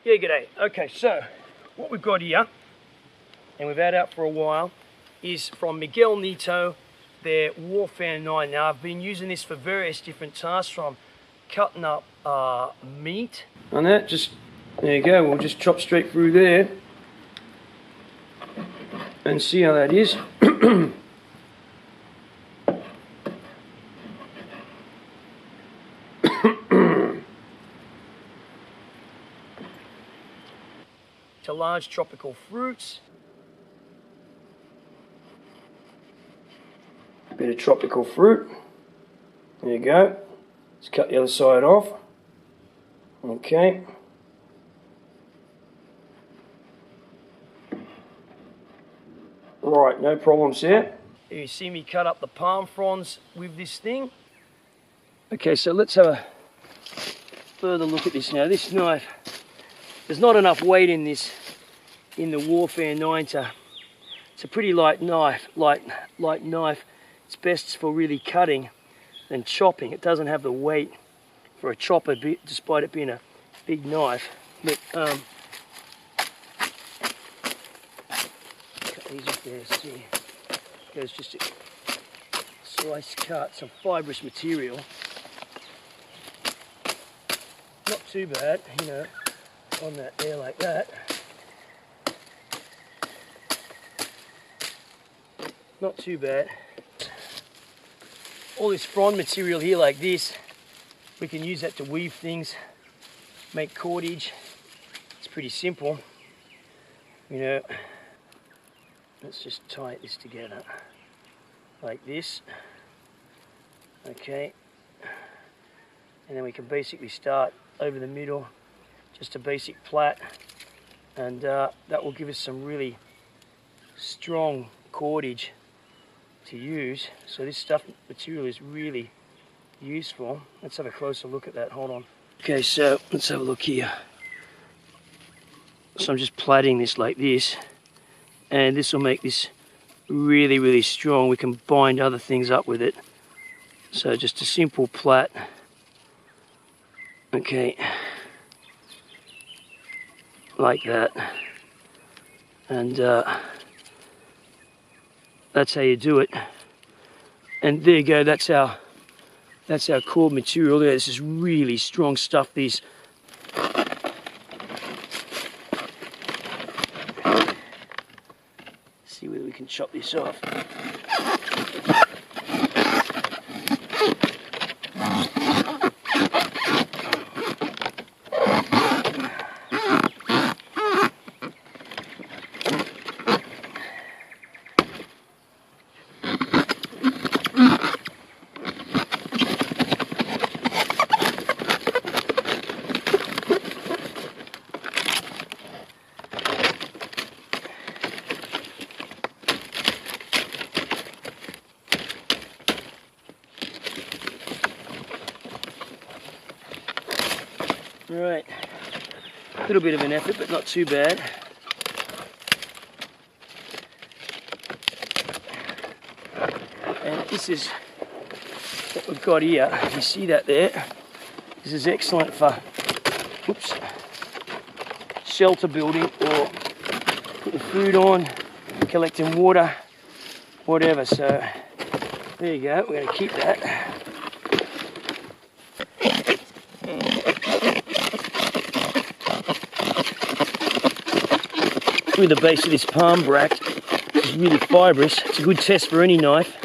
Yeah, g'day. Okay, so what we've got here, and we've had out for a while, is from Miguel Nieto, their Warfare 9. Now, I've been using this for various different tasks, from cutting up meat. And that, just, there you go, we'll just chop straight through there and see how that is. To large tropical fruits. Bit of tropical fruit. There you go. Let's cut the other side off. Okay. Right, no problems there. Here you see me cut up the palm fronds with this thing. Okay, so let's have a further look at this now. This knife, there's not enough weight in this, in the Warfare 9 to, it's a pretty light knife, light knife. It's best for really cutting than chopping. It doesn't have the weight for a chopper, despite it being a big knife. But cut these off there, see. There's just a slice cut, some fibrous material. Not too bad, you know, on that there like that. Not too bad. All this frond material here like this, we can use that to weave things, make cordage. It's pretty simple, you know. Let's just tie this together like this. Okay, and then we can basically start over the middle, just a basic plait, and that will give us some really strong cordage to use. So this stuff material is really useful. Let's have a closer look at that. Hold on. Okay, so let's have a look here. So I'm just plaiting this like this, and this will make this really strong. We can bind other things up with it. So just a simple plait. Okay, like that, and that's how you do it. And there you go. That's our cord material there. This is really strong stuff. These. See whether we can chop this off. Right, a little bit of an effort, but not too bad. And this is what we've got here. You see that there? This is excellent for, oops, shelter building, or putting food on, collecting water, whatever. So there you go, we're going to keep that. Through the base of this palm bract, it's really fibrous. It's a good test for any knife.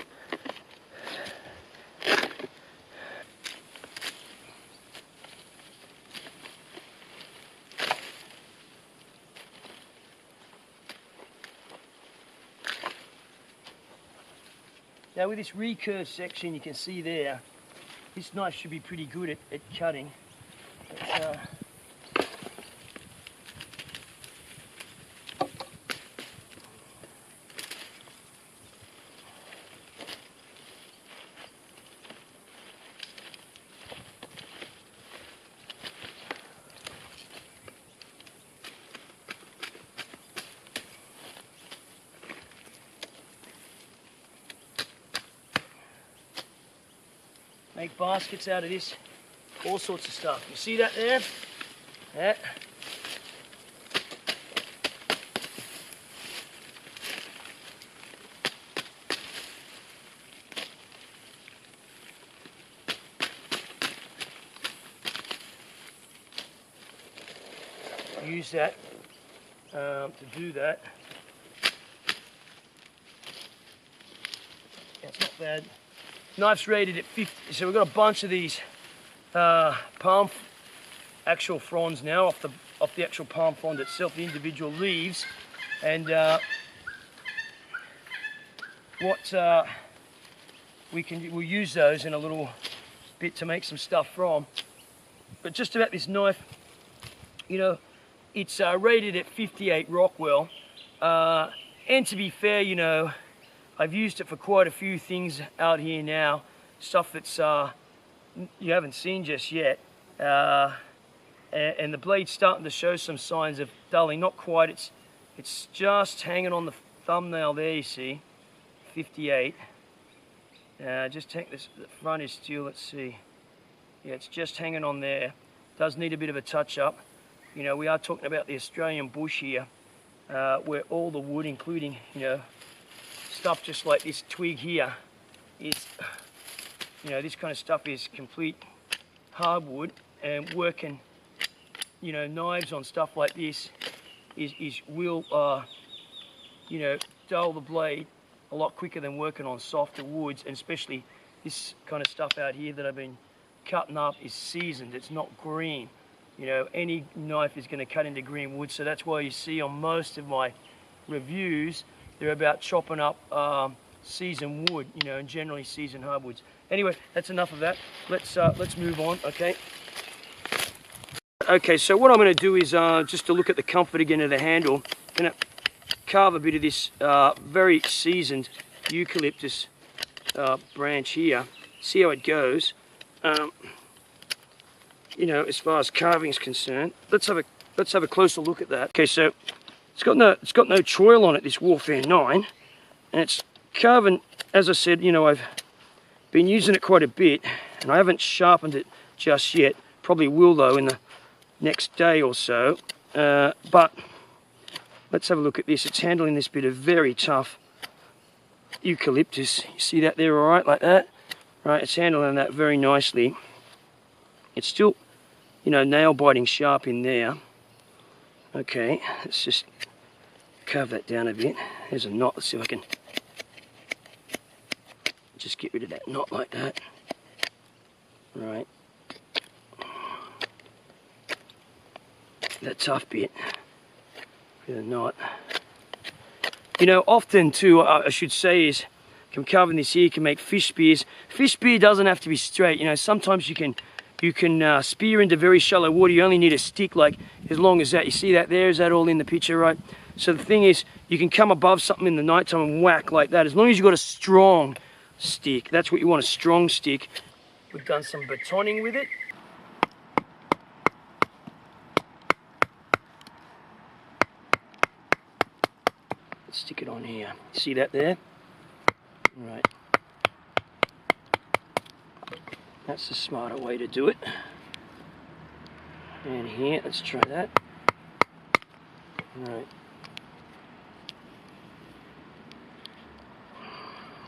Now with this recurve section, you can see there, this knife should be pretty good at cutting. But, make baskets out of this, all sorts of stuff. You see that there? Yeah. use that to do that. It's not bad. Knife's rated at 50, so we've got a bunch of these palm actual fronds now off the actual palm frond itself, the individual leaves, and we'll use those in a little bit to make some stuff from. But just about this knife, you know, it's rated at 58 Rockwell, and to be fair, you know, I've used it for quite a few things out here now, stuff that's you haven't seen just yet, and the blade's starting to show some signs of dulling. Not quite, it's just hanging on the thumbnail there, you see, 58. Just take this, the front is still, let's see, yeah, it's just hanging on there. Does need a bit of a touch up. You know, we are talking about the Australian bush here, where all the wood, including, you know, stuff just like this twig here, is, you know, this kind of stuff is complete hardwood, and working, you know, knives on stuff like this will you know, dull the blade a lot quicker than working on softer woods, and especially this kind of stuff out here that I've been cutting up is seasoned, it's not green. You know, any knife is going to cut into green wood, so that's why you see on most of my reviews they're about chopping up seasoned wood, you know, and generally seasoned hardwoods. Anyway, that's enough of that. Let's move on, okay? Okay, so what I'm going to do is just to look at the comfort again of the handle. I'm going to carve a bit of this very seasoned eucalyptus branch here. See how it goes. You know, as far as carving is concerned, let's have a closer look at that. Okay, so it's got no choil on it, this Warfare 9, and it's carving. As I said, you know, I've been using it quite a bit, and I haven't sharpened it just yet. Probably will though in the next day or so. But let's have a look at this. It's handling this bit of very tough eucalyptus. You see that there, all right, like that? Right, it's handling that very nicely. It's still, you know, nail biting sharp in there. Okay, let's just carve that down a bit. There's a knot. Let's see if I can just get rid of that knot like that. Right. That tough bit. With a knot. You know, often too, I should say, is I'm carving this here, you can make fish spears. Fish spear doesn't have to be straight. You know, sometimes you can spear into very shallow water. You only need a stick like as long as that. You see that there? Is that all in the picture, right? So the thing is, you can come above something in the nighttime and whack like that. As long as you've got a strong stick, that's what you want, a strong stick. We've done some batoning with it. Let's stick it on here. See that there? Right. That's the smarter way to do it. And here, let's try that. Right.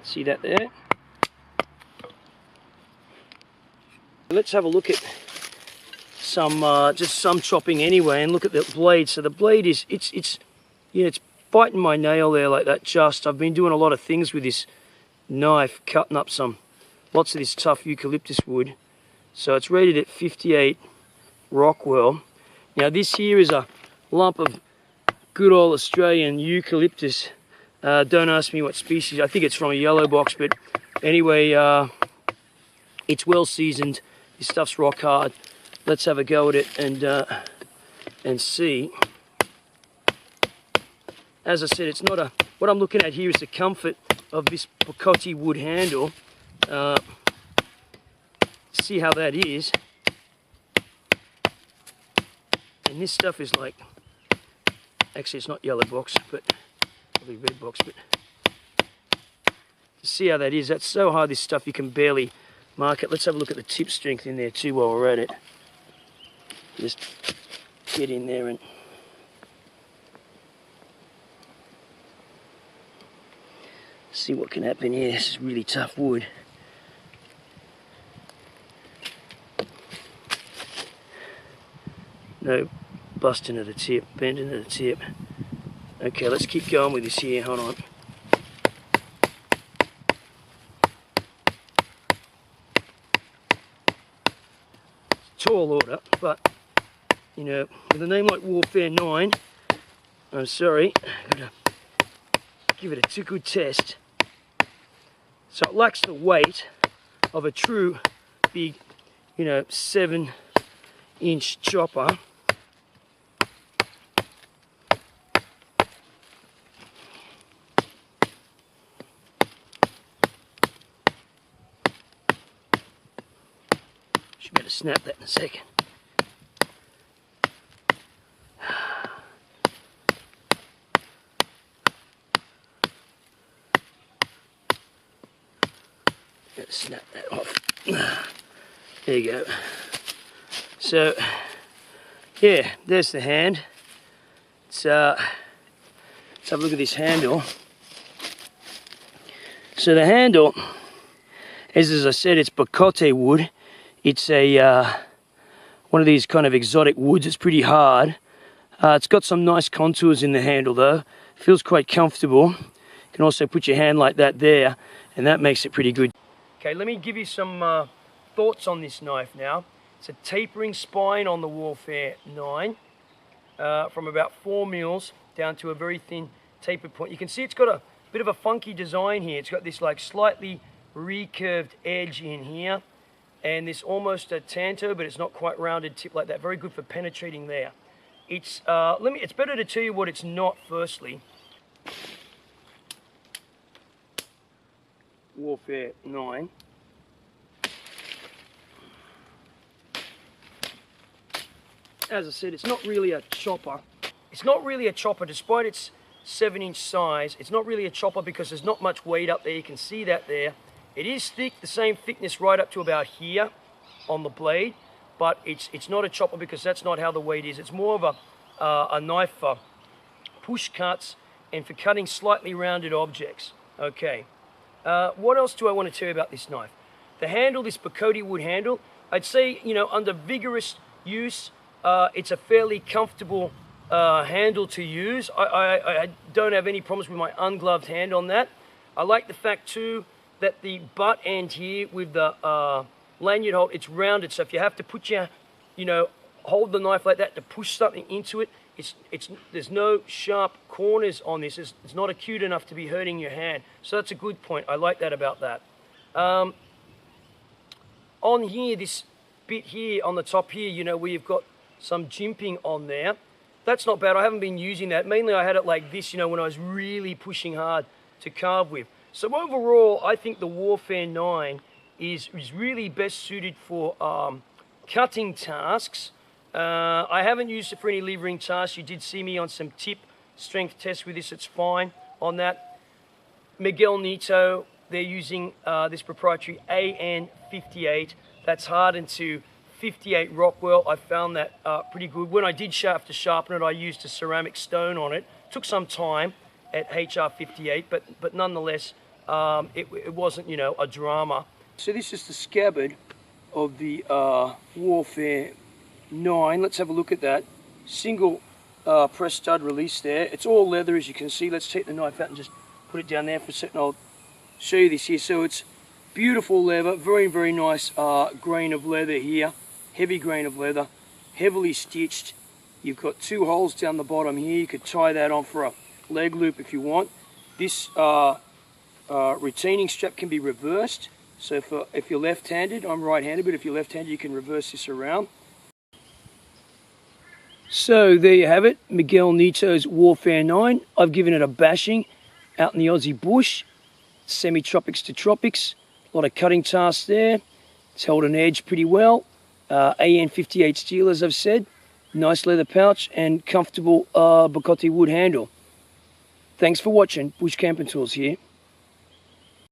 See that there? Let's have a look at some just some chopping anyway, and look at the blade. So the blade is it's biting my nail there like that. Just I've been doing a lot of things with this knife, cutting up lots of this tough eucalyptus wood. So it's rated at 58 Rockwell. Now this here is a lump of good old Australian eucalyptus. Don't ask me what species. I think it's from a yellow box, but anyway, it's well seasoned. This stuff's rock hard. Let's have a go at it and see. As I said, it's not a. What I'm looking at here is the comfort of this Bocote wood handle. See how that is. And this stuff is like. Actually, it's not yellow box, but probably red box. But see how that is. That's so hard. This stuff you can barely mark it. Let's have a look at the tip strength in there too while we're at it. Just get in there and see what can happen here. This is really tough wood. bust into the tip, bend into the tip. Okay, let's keep going with this here, hold on. Tall order, but you know, with a name like Warfare 9, I'm sorry, I've got to give it a good test. So it lacks the weight of a true big, you know, 7-inch chopper. Should be able to snap that in a second. Snap that off. There you go. So, yeah, there's the hand. Let's have a look at this handle. So the handle, as I said, it's Bocote wood. It's a one of these kind of exotic woods. It's pretty hard. It's got some nice contours in the handle though. Feels quite comfortable. You can also put your hand like that there, and that makes it pretty good. Okay, let me give you some thoughts on this knife now. It's a tapering spine on the Warfare 9, from about 4 mils down to a very thin tapered point. You can see it's got a bit of a funky design here. It's got this like slightly recurved edge in here, and this almost a tanto, but it's not quite rounded tip like that. Very good for penetrating there. It's it's better to tell you what it's not firstly. Warfare 9. As I said, it's not really a chopper. It's not really a chopper despite its 7-inch size. It's not really a chopper because there's not much weight up there. You can see that there. It is thick, the same thickness right up to about here on the blade, but it's not a chopper because that's not how the weight is. It's more of a knife for push cuts and for cutting slightly rounded objects. Okay. What else do I want to tell you about this knife? The handle, this Bocote wood handle, I'd say, you know, under vigorous use, it's a fairly comfortable handle to use. I don't have any problems with my ungloved hand on that. I like the fact too that the butt end here with the lanyard hold, it's rounded, so if you have to put your, you know, hold the knife like that to push something into it, there's no sharp corners on this. It's not acute enough to be hurting your hand. So that's a good point. I like that about that. On here, this bit here on the top here, you know, where you've got some jimping on there, that's not bad. I haven't been using that. Mainly I had it like this, you know, when I was really pushing hard to carve with. So overall, I think the Warfare 9 is really best suited for cutting tasks. I haven't used it for any levering tasks. You did see me on some tip strength tests with this. It's fine on that. Miguel Nieto, they're using this proprietary AN58. That's hardened to 58 Rockwell. I found that pretty good. When I did have to sharpen it, I used a ceramic stone on it. Took some time at HR58, but nonetheless, it wasn't, you know, a drama. So this is the scabbard of the Warfare 9. Let's have a look at that. Single press stud release there. It's all leather, as you can see. Let's take the knife out and just put it down there for a second. I'll show you this here. So it's beautiful leather, very, very nice grain of leather here. Heavy grain of leather, heavily stitched. You've got 2 holes down the bottom here. You could tie that on for a leg loop if you want. This retaining strap can be reversed. So if you're left-handed, I'm right-handed, but if you're left-handed, you can reverse this around. So there you have it, Miguel Nieto's Warfare 9. I've given it a bashing out in the Aussie bush, semi-tropics to tropics. A lot of cutting tasks there. It's held an edge pretty well. AN58 steel, as I've said. Nice leather pouch and comfortable Bocote wood handle. Thanks for watching. Bush Camping Tools here.